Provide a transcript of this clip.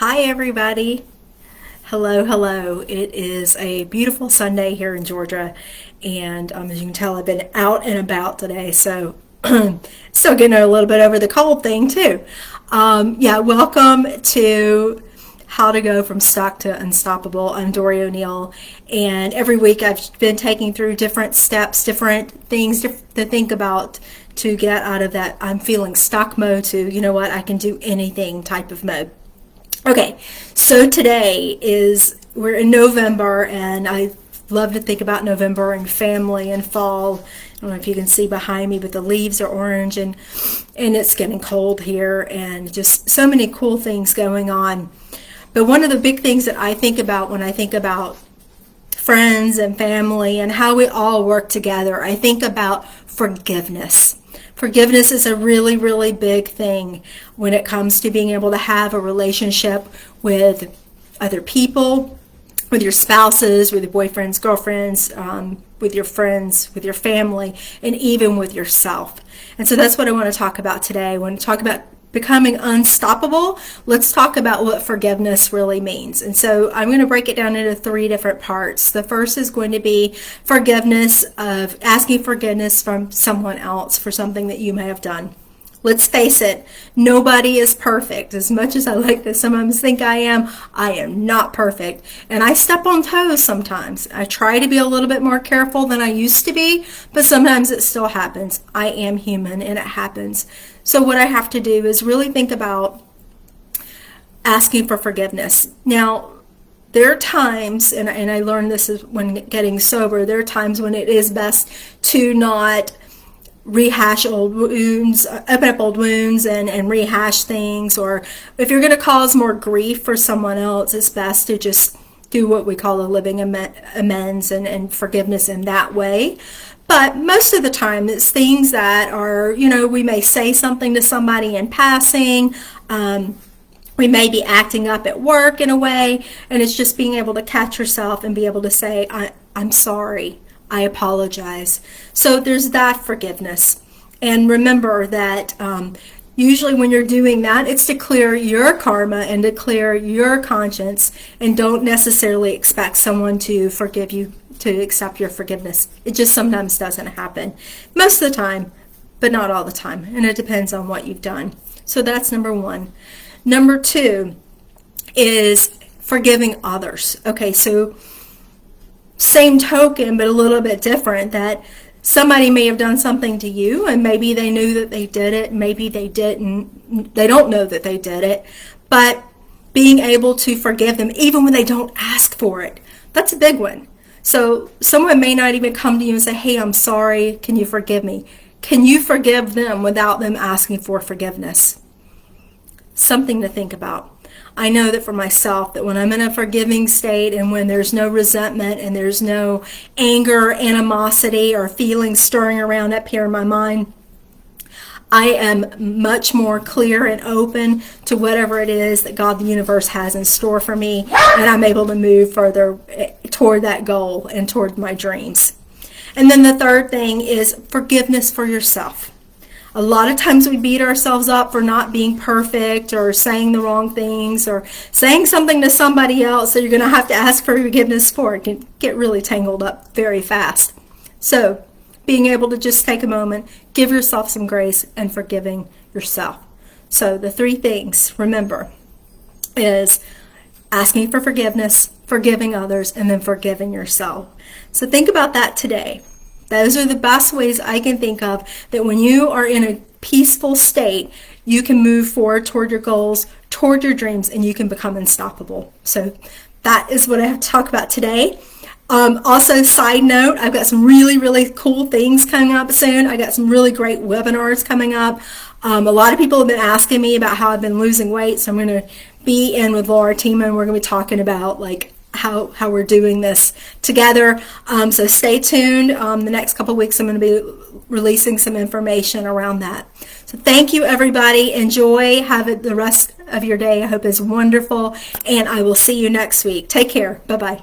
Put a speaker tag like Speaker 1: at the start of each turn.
Speaker 1: Hi, everybody. Hello, hello. It is a beautiful Sunday here in Georgia, and as you can tell, I've been out and about today, so still getting a little bit over the cold thing, too. Yeah, welcome to How to Go from Stuck to Unstoppable. I'm Dory O'Neill, and every week I've been taking through different steps, different things to think about to get out of that I'm feeling stuck mode to, you know what, I can do anything type of mode. Okay, so we're in November, and I love to think about November and family and fall. I don't know if you can see behind me, but the leaves are orange, and it's getting cold here, and just so many cool things going on. But one of the big things that I think about when I think about friends and family and how we all work together, I think about forgiveness. Forgiveness is a really, really big thing when it comes to being able to have a relationship with other people, with your spouses, with your boyfriends, girlfriends, with your friends, with your family, and even with yourself. And so that's what I want to talk about today. I want to talk about becoming unstoppable. Let's talk about what forgiveness really means. And so I'm going to break it down into three different parts. The first is going to be forgiveness of asking forgiveness from someone else for something that you may have done. Let's face it, nobody is perfect. As much as I like to sometimes think I am not perfect. And I step on toes sometimes. I try to be a little bit more careful than I used to be, but sometimes it still happens. I am human and it happens. So what I have to do is really think about asking for forgiveness. Now, there are times, and I learned this is when getting sober, there are times when it is best to not rehash old wounds, open up old wounds and rehash things. Or if you're going to cause more grief for someone else, it's best to just do what we call a living amends and forgiveness in that way. But most of the time, it's things that are, we may say something to somebody in passing. We may be acting up at work in a way, and it's just being able to catch yourself and be able to say, I'm sorry. I apologize. So there's that forgiveness. And remember that usually when you're doing that, it's to clear your karma and to clear your conscience, and don't necessarily expect someone to forgive you, to accept your forgiveness. It just sometimes doesn't happen. Most of the time, but not all the time. And it depends on what you've done. So that's number one. Number two is forgiving others. Okay, so same token, but a little bit different, that somebody may have done something to you, and maybe they knew that they did it, maybe they didn't, they don't know that they did it, but being able to forgive them even when they don't ask for it, that's a big one. So someone may not even come to you and say, hey, I'm sorry, can you forgive me? Can you forgive them without them asking for forgiveness? Something to think about. I know that for myself, that when I'm in a forgiving state and when there's no resentment and there's no anger, animosity, or feelings stirring around up here in my mind, I am much more clear and open to whatever it is that God, the universe, has in store for me, and I'm able to move further toward that goal and toward my dreams. And then the third thing is forgiveness for yourself. A lot of times we beat ourselves up for not being perfect, or saying the wrong things, or saying something to somebody else that you're going to have to ask for forgiveness for. It can get really tangled up very fast. So being able to just take a moment, give yourself some grace, and forgiving yourself. So the three things, remember, is asking for forgiveness, forgiving others, and then forgiving yourself. So think about that today. Those are the best ways I can think of, that when you are in a peaceful state, you can move forward toward your goals, toward your dreams, and you can become unstoppable. So that is what I have to talk about today. Also, side note, I've got some really, really cool things coming up soon. I got some really great webinars coming up. A lot of people have been asking me about how I've been losing weight, so I'm going to be in with Laura Tiemann. We're going to be talking about how we're doing this together. So stay tuned. The next couple of weeks I'm going to be releasing some information around that. So thank you, everybody. Enjoy. Have it the rest of your day. I hope is wonderful. And I will see you next week. Take care. Bye-bye.